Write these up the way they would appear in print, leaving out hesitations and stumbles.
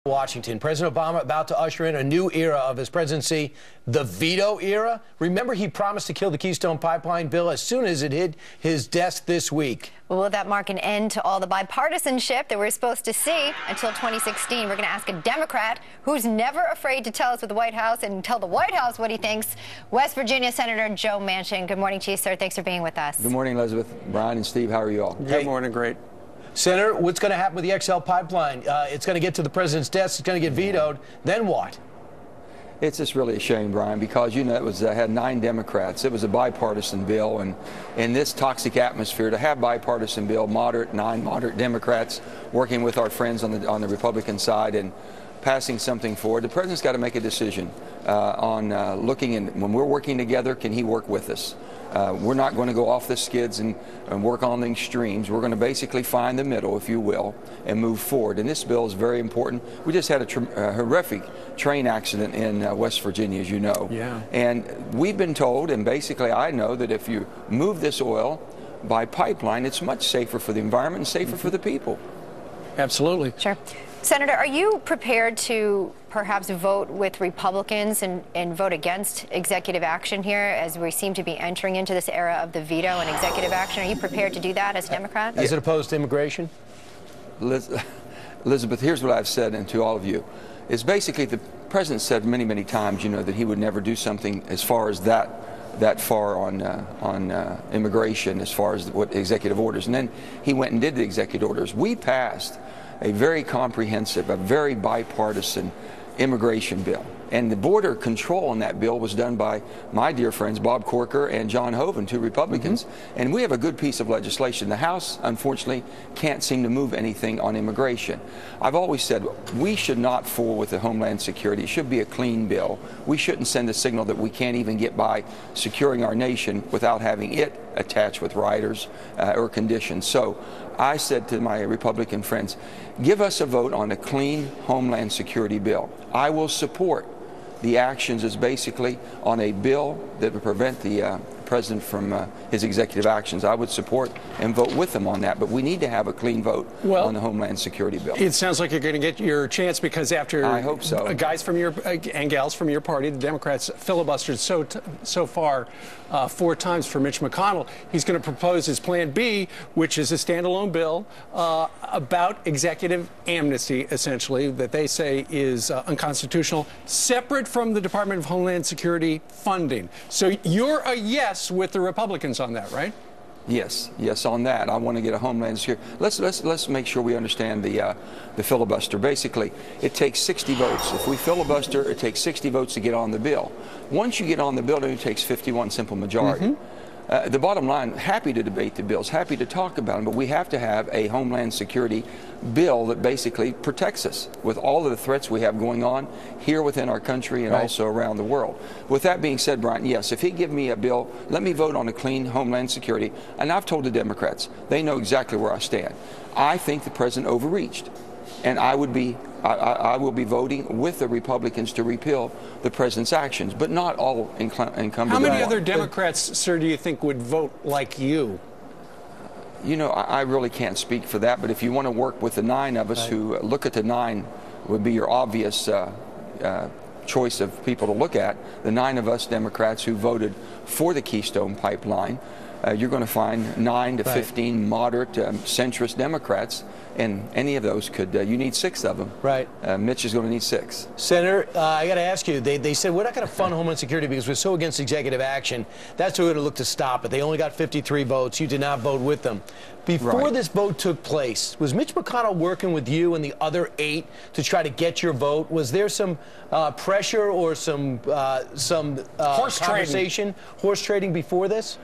Washington. President Obama about to usher in a new era of his presidency, the veto era. Remember, he promised to kill the Keystone Pipeline bill as soon as it hit his desk this week. Well, will that mark an end to all the bipartisanship that we're supposed to see until 2016? We're going to ask a Democrat who's never afraid to tell us what the White House and tell the White House what he thinks, West Virginia Senator Joe Manchin. Good morning to you, sir. Thanks for being with us. Good morning, Elizabeth, Brian, and Steve. How are you all? Good morning. Great. Senator, what's going to happen with the XL pipeline? It's going to get to the president's desk. It's going to get vetoed. Then what? It's just really a shame, Brian, because, you know, it was had 9 Democrats. It was a bipartisan bill, and in this toxic atmosphere, to have bipartisan bill, 9 moderate Democrats working with our friends on the Republican side and passing something forward, the president's got to make a decision on looking, and when we're working together, can he work with us? We're not going to go off the skids and work on the extremes. We're going to basically find the middle, if you will, and move forward. And this bill is very important. We just had a horrific train accident in West Virginia, as you know. Yeah. And we've been told, and basically I know, that if you move this oil by pipeline, it's much safer for the environment and safer for the people. Absolutely. Sure. Senator, are you prepared to perhaps vote with Republicans and vote against executive action here as we seem to be entering into this era of the veto and executive action? Are you prepared to do that as a Democrat? As it opposed to immigration? Elizabeth, here's what I've said, and to all of you, is basically the president said many, many times, you know, that he would never do something as far as that far on immigration, as far as what executive orders. And then he went and did the executive orders. We passed a very comprehensive, a very bipartisan immigration bill. And the border control on that bill was done by my dear friends Bob Corker and John Hoeven, 2 Republicans. And we have a good piece of legislation. The House, unfortunately, can't seem to move anything on immigration. I've always said we should not fool with the Homeland Security. It should be a clean bill. We shouldn't send a signal that we can't even get by securing our nation without having it attached with riders or conditions. So I said to my Republican friends, give us a vote on a clean Homeland Security bill. I will support the actions as basically on a bill that would prevent the president from his executive actions. I would support and vote with him on that, but we need to have a clean vote on the Homeland Security bill. It sounds like you're going to get your chance, because after I hope so. Guys from your and gals from your party, the Democrats, filibustered so far 4 times for Mitch McConnell. He's going to propose his Plan B, which is a standalone bill about executive amnesty, essentially, that they say is unconstitutional, separate from the Department of Homeland Security funding. So you're a yes with the Republicans on that, right? Yes, on that. I want to get a Homeland Security. Let's make sure we understand the filibuster. Basically, it takes 60 votes. If we filibuster, it takes 60 votes to get on the bill. Once you get on the bill, it takes 51 simple majority. The bottom line, happy to debate the bills, happy to talk about them, but we have to have a Homeland Security bill that basically protects us with all of the threats we have going on here within our country and also around the world. With that being said, Brian, yes, if he'd give me a bill, let me vote on a clean Homeland Security. And I've told the Democrats, they know exactly where I stand. I think the president overreached, and I will be voting with the Republicans to repeal the president's actions, but not all incumbent. How many other Democrats, sir, do you think would vote like you? You know, I really can't speak for that, but if you want to work with the 9 of us who look at the 9 would be your obvious choice of people to look at, the 9 of us Democrats who voted for the Keystone Pipeline, you're going to find 9 to 15 moderate centrist Democrats, and any of those could, you need 6 of them. Right. Mitch is going to need 6. Senator, I got to ask you, they said we're not going to fund Homeland Security because we're so against executive action. That's who we're going to look to stop it. They only got 53 votes. You did not vote with them. Before this vote took place, was Mitch McConnell working with you and the other 8 to try to get your vote? Was there some pressure or some conversation, horse trading before this?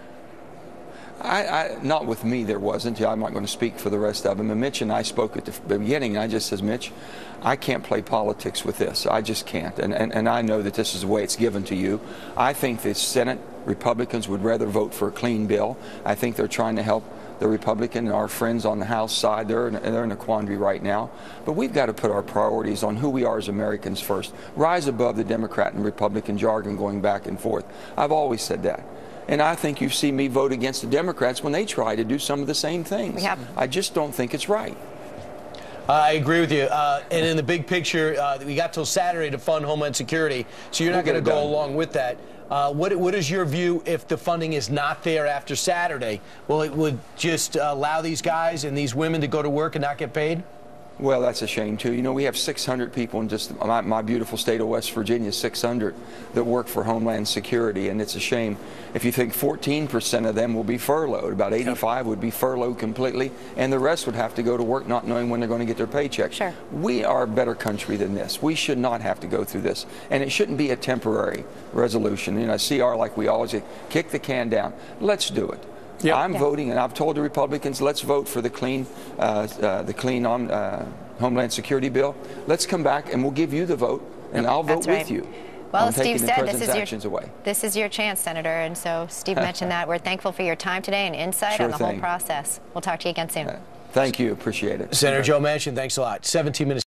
Not with me, there wasn't. I'm not going to speak for the rest of them. And Mitch and I spoke at the beginning, and I just says, Mitch, I can't play politics with this. I just can't. And I know that this is the way it's given to you. I think the Senate Republicans would rather vote for a clean bill. I think they're trying to help the Republican and our friends on the House side. They're in a quandary right now. But we've got to put our priorities on who we are as Americans first. Rise above the Democrat and Republican jargon going back and forth. I've always said that. And I think you see me vote against the Democrats when they try to do some of the same things. I just don't think it's right. I agree with you. And in the big picture, we got till Saturday to fund Homeland Security, so you're not going to go along with that. What is your view if the funding is not there after Saturday? Well, it would just allow these guys and these women to go to work and not get paid? Well, that's a shame, too. You know, we have 600 people in just my beautiful state of West Virginia, 600 that work for Homeland Security, and it's a shame. If you think 14% of them will be furloughed, about 85 would be furloughed completely, and the rest would have to go to work not knowing when they're going to get their paycheck. Sure. We are a better country than this. We should not have to go through this, and it shouldn't be a temporary resolution. You know, CR, like we always say, kick the can down. Let's do it. Yep. I'm voting, and I've told the Republicans, let's vote for the clean Homeland Security bill. Let's come back, and we'll give you the vote, and I'll vote with you. Well, as Steve said, this is your chance, Senator. And so Steve mentioned that. We're thankful for your time today and insight on the whole process. We'll talk to you again soon. Thank you. Appreciate it. Senator Joe Manchin, thanks a lot. 17 minutes.